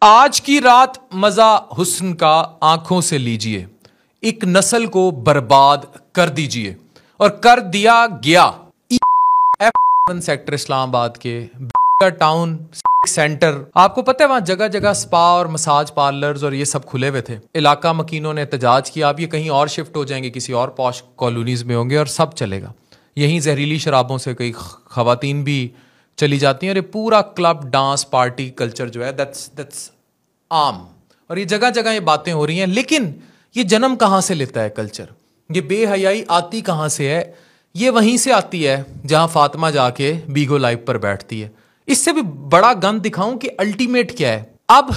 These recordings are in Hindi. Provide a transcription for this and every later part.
आज की रात मजा हुस्न का आंखों से लीजिए, एक नस्ल को बर्बाद कर दीजिए। और कर दिया गया। सेक्टर इस्लामाबाद के टाउन सेंटर, आपको पता है वहां जगह जगह स्पा और मसाज पार्लर्स और ये सब खुले हुए थे। इलाका मकीनों ने एहतजाज किया, आप ये कहीं और शिफ्ट हो जाएंगे, किसी और पॉश कॉलोनीज में होंगे और सब चलेगा। यहीं जहरीली शराबों से कई खवातीन भी चली जाती हैं और ये पूरा क्लब डांस पार्टी कल्चर जो है दैट्स आम। और ये जगह जगह ये बातें हो रही हैं, लेकिन ये जन्म कहाँ से लेता है कल्चर? ये बेहयाई आती कहाँ से है? ये वहीं से आती है जहां फातिमा जाके बीगो लाइव पर बैठती है। इससे भी बड़ा गंद दिखाऊं कि अल्टीमेट क्या है। अब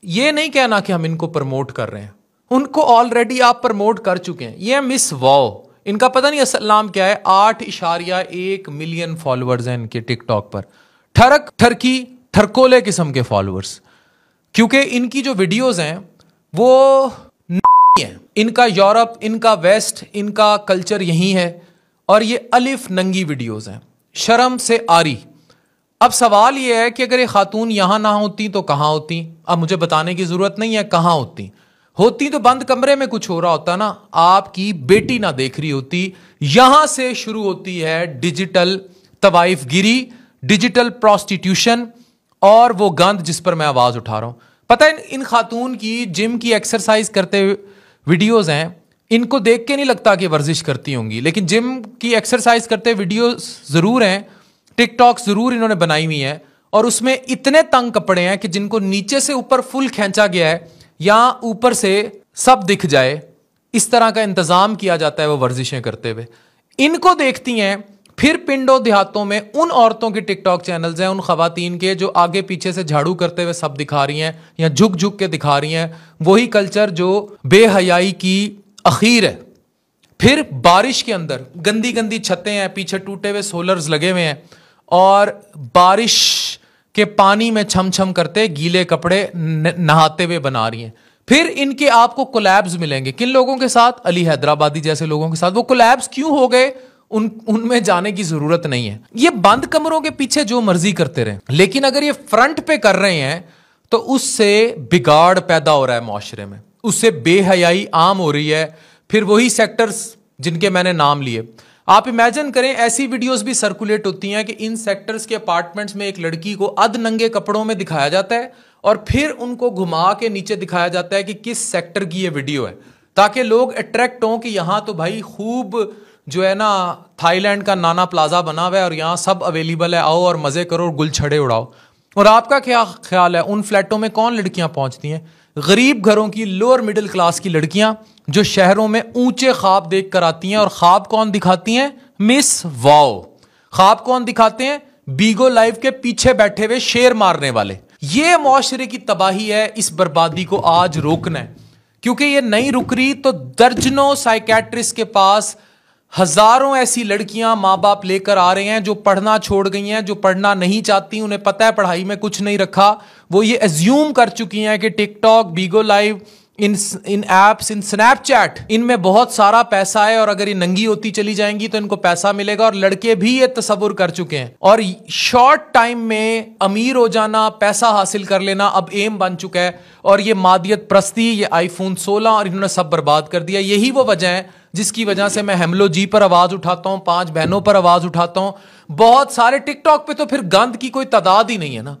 ये नहीं कहना कि हम इनको प्रमोट कर रहे हैं, उनको ऑलरेडी आप प्रमोट कर चुके हैं। ये मिस वाओ, इनका पता नहीं असल नाम क्या है। 8.1 मिलियन फॉलोअर्स हैं इनके टिकटॉक पर। ठरकी ठरकोले किस्म के फॉलोअर्स, क्योंकि इनकी जो वीडियोस हैं वो हैं। इनका यूरोप, इनका वेस्ट, इनका कल्चर यही है और ये अलिफ नंगी वीडियोस हैं, शर्म से आरी। अब सवाल ये है कि अगर ये खातून यहां ना होती तो कहां होती? अब मुझे बताने की जरूरत नहीं है कहां होती तो बंद कमरे में कुछ हो रहा होता ना, आपकी बेटी ना देख रही होती। यहां से शुरू होती है डिजिटल तवाइफ गिरी, डिजिटल प्रोस्टिट्यूशन और वो गंद जिस पर मैं आवाज उठा रहा हूं। पता है इन खातून की जिम की एक्सरसाइज करते हुए वीडियोस हैं, इनको देख के नहीं लगता कि वर्जिश करती होंगी, लेकिन जिम की एक्सरसाइज करते वीडियोस जरूर हैं, टिकटॉक जरूर इन्होंने बनाई हुई है और उसमें इतने तंग कपड़े हैं कि जिनको नीचे से ऊपर फुल खींचा गया है या ऊपर से सब दिख जाए, इस तरह का इंतजाम किया जाता है वो वर्जिशें करते हुए। इनको देखती हैं, फिर पिंडों देहातों में उन औरतों के टिकटॉक चैनल्स हैं, उन खवातीन के जो आगे पीछे से झाड़ू करते हुए सब दिखा रही हैं या झुक झुक के दिखा रही हैं, वही कल्चर जो बेहयाई की अखीर है। फिर बारिश के अंदर गंदी गंदी छतें हैं, पीछे टूटे हुए सोलर्स लगे हुए हैं और बारिश के पानी में छम छम करते गीले कपड़े नहाते हुए बना रही हैं। फिर इनके आपको कोलैब्स मिलेंगे, किन लोगों के साथ? अली हैदराबादी जैसे लोगों के साथ। वो कोलैब्स क्यों हो गए उनमें जाने की जरूरत नहीं है। ये बंद कमरों के पीछे जो मर्जी करते रहे, लेकिन अगर ये फ्रंट पे कर रहे हैं तो उससे बिगाड़ पैदा हो रहा है माशरे में, उससे बेहयाई आम हो रही है। फिर वही सेक्टर्स जिनके मैंने नाम लिए, आप इमेजिन करें ऐसी वीडियोस भी सर्कुलेट होती हैं कि इन सेक्टर्स के अपार्टमेंट्स में एक लड़की को अध नंगे कपड़ों में दिखाया जाता है और फिर उनको घुमा के नीचे दिखाया जाता है कि किस सेक्टर की ये वीडियो है, ताकि लोग अट्रैक्ट हों कि यहां तो भाई खूब जो है ना थाईलैंड का नाना प्लाजा बना हुआ है और यहां सब अवेलेबल है, आओ और मजे करो और गुल छड़े उड़ाओ। और आपका क्या ख्याल है उन फ्लैटों में कौन लड़कियां पहुंचती हैं? गरीब घरों की, लोअर मिडिल क्लास की लड़कियां जो शहरों में ऊंचे ख्वाब देख कर आती हैं। और ख्वाब कौन दिखाती हैं? Miss wow. ख्वाब कौन दिखाते हैं? बीगो लाइव के पीछे बैठे हुए शेर मारने वाले। ये मुआशरे की तबाही है, इस बर्बादी को आज रोकना है, क्योंकि ये नहीं रुक रही तो दर्जनों साइकेट्रिस्ट के पास हजारों ऐसी लड़कियां माँ बाप लेकर आ रहे हैं जो पढ़ना छोड़ गई हैं, जो पढ़ना नहीं चाहती, उन्हें पता है पढ़ाई में कुछ नहीं रखा। वो ये एज्यूम कर चुकी हैं कि टिकटॉक, बीगो लाइव, इन एप्स, इन स्नैपचैट, इनमें बहुत सारा पैसा है और अगर ये नंगी होती चली जाएंगी तो इनको पैसा मिलेगा। और लड़के भी ये तसव्वुर कर चुके हैं और शॉर्ट टाइम में अमीर हो जाना, पैसा हासिल कर लेना अब एम बन चुका है। और ये मादियत प्रस्ती, ये आईफोन 16 और इन्होंने सब बर्बाद कर दिया। यही वो वजह है जिसकी वजह से मैं हेमलो जी पर आवाज उठाता हूं, 5 बहनों पर आवाज उठाता हूं। बहुत सारे टिकटॉक पे तो फिर गंद की कोई तादाद ही नहीं है ना।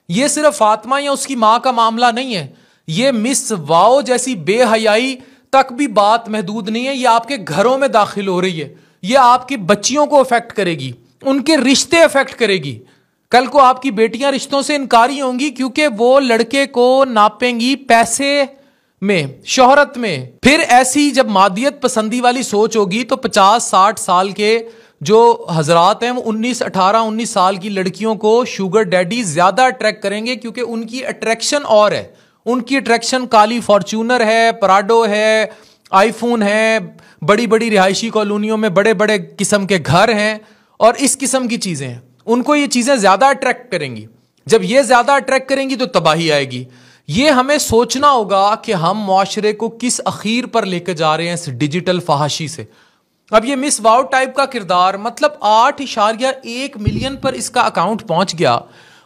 ये सिर्फ फातिमा या उसकी मां का मामला नहीं है, ये मिस वाओ जैसी बेहयाई तक भी बात महदूद नहीं है। ये आपके घरों में दाखिल हो रही है, ये आपकी बच्चियों को अफेक्ट करेगी, उनके रिश्ते अफेक्ट करेगी। कल को आपकी बेटियां रिश्तों से इनकारी होंगी क्योंकि वो लड़के को नापेंगी पैसे में, शोहरत में। फिर ऐसी जब मादियत पसंदी वाली सोच होगी तो 50-60 साल के जो हजरात हैं वो 19-18-19 साल की लड़कियों को शुगर डैडी ज्यादा अट्रैक्ट करेंगे, क्योंकि उनकी अट्रैक्शन और है। उनकी अट्रैक्शन काली फॉर्च्यूनर है, पराडो है, आईफोन है, बड़ी बड़ी रिहायशी कॉलोनियों में बड़े बड़े किस्म के घर हैं और इस किस्म की चीजें हैं। उनको ये चीजें ज्यादा अट्रैक्ट करेंगी। जब ये ज्यादा अट्रैक्ट करेंगी तो तबाही आएगी। ये हमें सोचना होगा कि हम मुआशरे को किस अखीर पर लेकर जा रहे हैं इस डिजिटल फहाशी से। अब ये मिस वाओ टाइप का किरदार, मतलब 8.1 मिलियन पर इसका अकाउंट पहुंच गया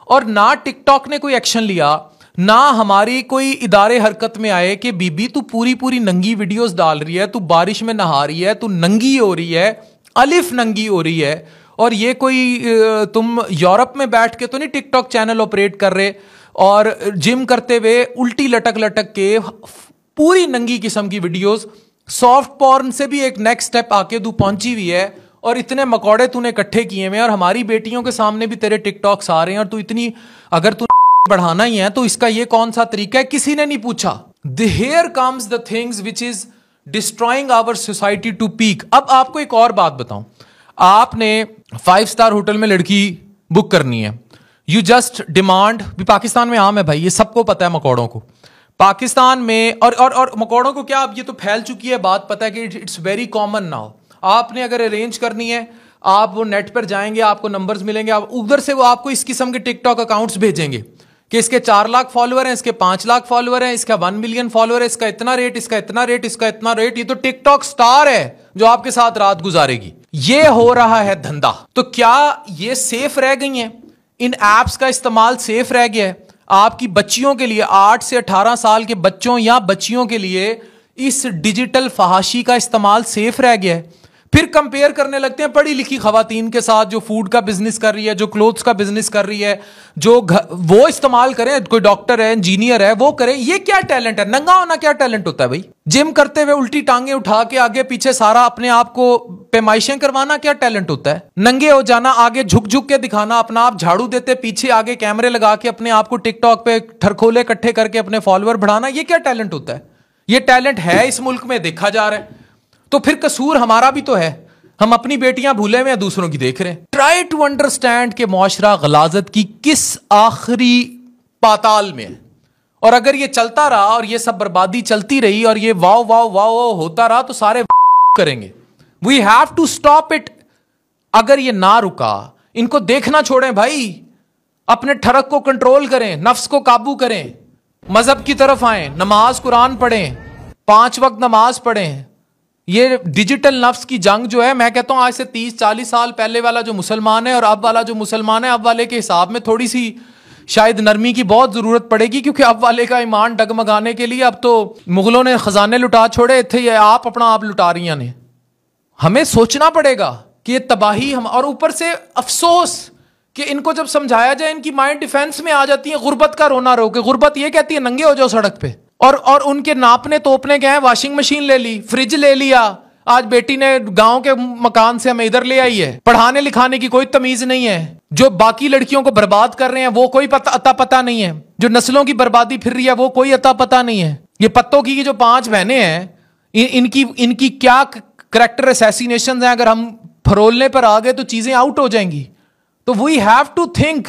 और ना टिकटॉक ने कोई एक्शन लिया, ना हमारी कोई इदारे हरकत में आए कि बीबी तू पूरी पूरी नंगी वीडियोस डाल रही है, तू बारिश में नहा रही है, तू नंगी हो रही है, अलिफ नंगी हो रही है, और ये कोई तुम यूरोप में बैठ के तो नहीं टिकटॉक चैनल ऑपरेट कर रहे और जिम करते हुए उल्टी लटक लटक के पूरी नंगी किस्म की वीडियोस, सॉफ्ट पॉर्न से भी एक नेक्स्ट स्टेप आके तू पहुंची हुई है, और इतने मकौड़े तूने इकट्ठे किए हुए हैं, और हमारी बेटियों के सामने भी तेरे टिकटॉक्स आ रहे हैं, और तू इतनी, अगर तू बढ़ाना ही है तो इसका ये कौन सा तरीका है? किसी ने नहीं पूछा। Here comes the things which is destroying our society to peak. अब आपको एक और बात बताऊं, आपने 5 स्टार होटल में लड़की बुक करनी है, यू जस्ट डिमांड, भी पाकिस्तान में आम है भाई, ये सबको पता है मकौड़ों को, पाकिस्तान में और मकौड़ों को क्या, अब ये तो फैल चुकी है बात, पता है कि इट्स वेरी कॉमन नाउ। आपने अगर अरेंज करनी है, आप वो नेट पर जाएंगे, आपको नंबर्स मिलेंगे, आप उधर से वो आपको इस किस्म के टिकटॉक अकाउंट्स भेजेंगे कि इसके 4 लाख फॉलोअर हैं, इसके 5 लाख फॉलोअर हैं, इसका 1 मिलियन फॉलोअर है, इसका इतना रेट, इसका इतना रेट, इसका इतना रेट। ये तो टिकटॉक स्टार है जो आपके साथ रात गुजारेगी। ये हो रहा है धंधा। तो क्या ये सेफ रह गई हैं? इन एप्स का इस्तेमाल सेफ रह गया है? आपकी बच्चियों के लिए, 8 से 18 साल के बच्चों या बच्चियों के लिए इस डिजिटल फहाशी का इस्तेमाल सेफ रह गया है? फिर कंपेयर करने लगते हैं पढ़ी लिखी खवातीन के साथ जो फूड का बिजनेस कर रही है, जो क्लोथ्स का बिजनेस कर रही है, जो वो इस्तेमाल करें, कोई डॉक्टर है, इंजीनियर है, वो करें। ये क्या टैलेंट है? नंगा होना क्या टैलेंट होता है भाई? जिम करते हुए उल्टी टांगे उठा के आगे पीछे सारा अपने आप को पैमाइशें करवाना क्या टैलेंट होता है? नंगे हो जाना, आगे झुक झुक के दिखाना अपना आप, झाड़ू देते पीछे आगे कैमरे लगा के अपने आप को टिकटॉक पे ठरखोले इकट्ठे करके अपने फॉलोअर बढ़ाना, ये क्या टैलेंट होता है? ये टैलेंट है इस मुल्क में, देखा जा रहा है। तो फिर कसूर हमारा भी तो है, हम अपनी बेटियां भूले हुए हैं, दूसरों की देख रहे हैं। ट्राई टू अंडरस्टैंड कि मुआशरा गलाजत की किस आखिरी पाताल में है, और अगर ये चलता रहा और ये सब बर्बादी चलती रही और ये वाव वाव वाव होता रहा तो सारे करेंगे। We have to stop it. अगर ये ना रुका, इनको देखना छोड़ें भाई, अपने ठरक को कंट्रोल करें, नफ्स को काबू करें, मजहब की तरफ आए, नमाज कुरान पढ़ें, 5 वक्त नमाज पढ़ें। ये डिजिटल नफ्स की जंग जो है, मैं कहता हूं आज से 30-40 साल पहले वाला जो मुसलमान है और अब वाला जो मुसलमान है, अब वाले के हिसाब में थोड़ी सी शायद नरमी की बहुत जरूरत पड़ेगी, क्योंकि अब वाले का ईमान डगमगाने के लिए अब तो मुगलों ने खजाने लुटा छोड़े थे, ये आप अपना आप लुटा रही ने। हमें सोचना पड़ेगा कि ये तबाही हम, और ऊपर से अफसोस कि इनको जब समझाया जाए इनकी माइंड डिफेंस में आ जाती है, गुर्बत का रोना रो के। गुर्बत ये कहती है नंगे हो जाओ सड़क पे, और उनके नापने तोपने गए, वॉशिंग मशीन ले ली, फ्रिज ले लिया। आज बेटी ने गांव के मकान से हमें इधर ले आई है। पढ़ाने लिखाने की कोई तमीज नहीं है। जो बाकी लड़कियों को बर्बाद कर रहे हैं वो कोई अता पता नहीं है। जो नस्लों की बर्बादी फिर रही है वो कोई अता पता नहीं है। ये पत्तों की जो 5 बहनें हैं, इनकी क्या करैक्टर असैसिनेशन है, अगर हम फरोलने पर आ गए तो चीजें आउट हो जाएंगी। तो वी हैव टू थिंक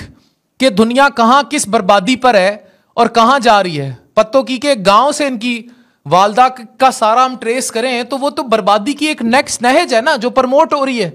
कि दुनिया कहां किस बर्बादी पर है और कहां जा रही है। पत्तों की के गांव से इनकी वालदा का सारा हम ट्रेस करें तो वो तो बर्बादी की एक नेक्स्ट नहज है ना, जो प्रमोट हो रही है।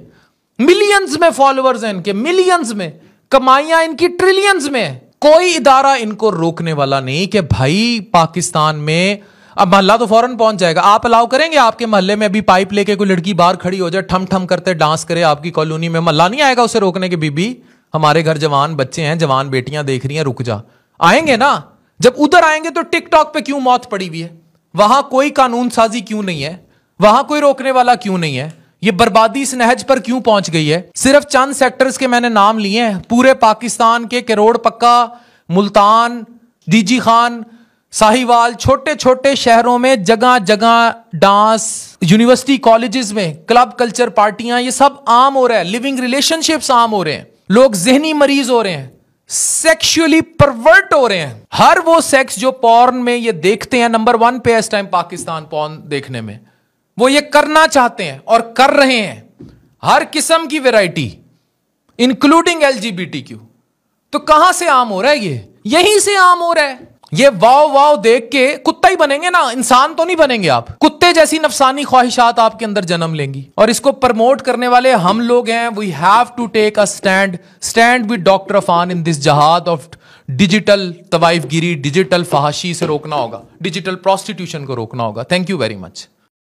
मिलियंस में फॉलोअर्स हैं इनके, मिलियंस में, कमाइयां इनकी ट्रिलियंस में। कोई इदारा इनको रोकने वाला नहीं कि भाई पाकिस्तान में अब मोहल्ला तो फौरन पहुंच जाएगा। आप अलाउ करेंगे आपके मोहल्ले में अभी पाइप लेके कोई लड़की बाहर खड़ी हो जाए, ठम ठम करते डांस करे आपकी कॉलोनी में? मोहल्ला नहीं आएगा उसे रोकने के, बीबी हमारे घर जवान बच्चे हैं, जवान बेटियां देख रही हैं, रुक जा। आएंगे ना। जब उधर आएंगे तो टिकटॉक पे क्यों मौत पड़ी हुई है? वहां कोई कानून साजी क्यों नहीं है? वहां कोई रोकने वाला क्यों नहीं है? ये बर्बादी इस नहज पर क्यों पहुंच गई है? सिर्फ चंद सेक्टर्स के मैंने नाम लिए हैं, पूरे पाकिस्तान के करोड़ पक्का, मुल्तान, डीजी खान, साहिवाल, छोटे छोटे शहरों में जगह जगह डांस, यूनिवर्सिटी कॉलेजेस में क्लब कल्चर पार्टियां, ये सब आम हो रहा है। लिविंग रिलेशनशिप्स आम हो रहे हैं। लोग जहनी मरीज हो रहे हैं, सेक्सुअली परवर्ट हो रहे हैं। हर वो सेक्स जो पॉर्न में ये देखते हैं, नंबर 1 पे इस टाइम पाकिस्तान पॉर्न देखने में, वो ये करना चाहते हैं और कर रहे हैं। हर किस्म की वैरायटी इंक्लूडिंग LGBTQ। तो कहां से आम हो रहा है? ये यहीं से आम हो रहा है। ये वाव वाव देख के कुत्ता ही बनेंगे ना, इंसान तो नहीं बनेंगे आप। कुत्ते जैसी नफसानी ख्वाहिशात आपके अंदर जन्म लेंगी, और इसको प्रमोट करने वाले हम लोग हैं। We have to take a stand with doctor Afan in this जहाद ऑफ डिजिटल तवाइफगिरी, डिजिटल फहाशी से रोकना होगा, डिजिटल प्रोस्टिट्यूशन को रोकना होगा। Thank you very much.